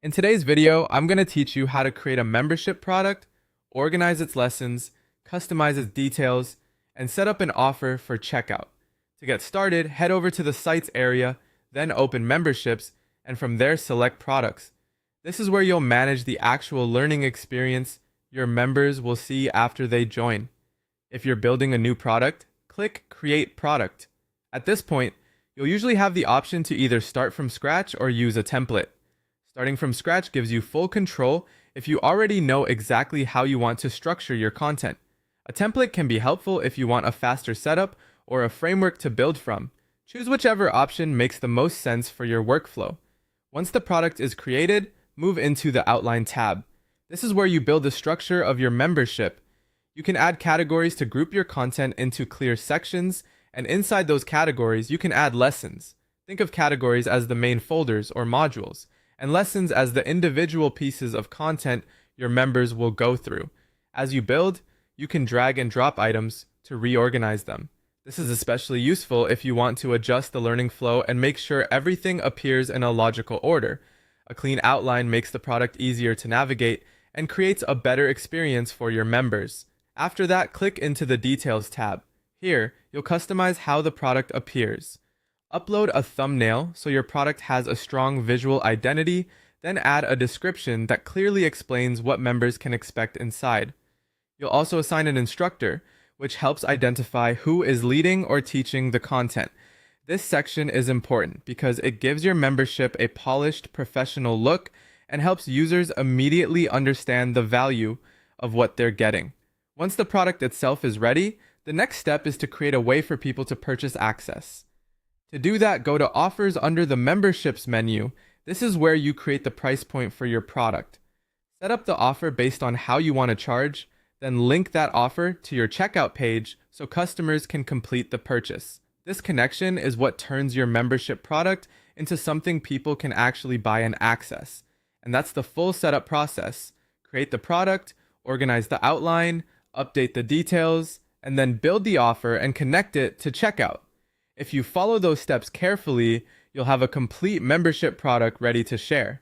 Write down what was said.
In today's video, I'm going to teach you how to create a membership product, organize its lessons, customize its details, and set up an offer for checkout. To get started, head over to the Sites area, then open Memberships, and from there select Products. This is where you'll manage the actual learning experience your members will see after they join. If you're building a new product, click Create Product. At this point, you'll usually have the option to either start from scratch or use a template. Starting from scratch gives you full control if you already know exactly how you want to structure your content. A template can be helpful if you want a faster setup or a framework to build from. Choose whichever option makes the most sense for your workflow. Once the product is created, move into the Outline tab. This is where you build the structure of your membership. You can add categories to group your content into clear sections, and inside those categories, you can add lessons. Think of categories as the main folders or modules, and lessons as the individual pieces of content your members will go through. As you build, you can drag and drop items to reorganize them. This is especially useful if you want to adjust the learning flow and make sure everything appears in a logical order. A clean outline makes the product easier to navigate and creates a better experience for your members. After that, click into the Details tab. Here, you'll customize how the product appears. Upload a thumbnail so your product has a strong visual identity, then add a description that clearly explains what members can expect inside. You'll also assign an instructor, which helps identify who is leading or teaching the content. This section is important because it gives your membership a polished, professional look and helps users immediately understand the value of what they're getting. Once the product itself is ready, the next step is to create a way for people to purchase access. To do that, go to Offers under the Memberships menu. This is where you create the price point for your product. Set up the offer based on how you want to charge, then link that offer to your checkout page so customers can complete the purchase. This connection is what turns your membership product into something people can actually buy and access. And that's the full setup process. Create the product, organize the outline, update the details, and then build the offer and connect it to checkout. If you follow those steps carefully, you'll have a complete membership product ready to share.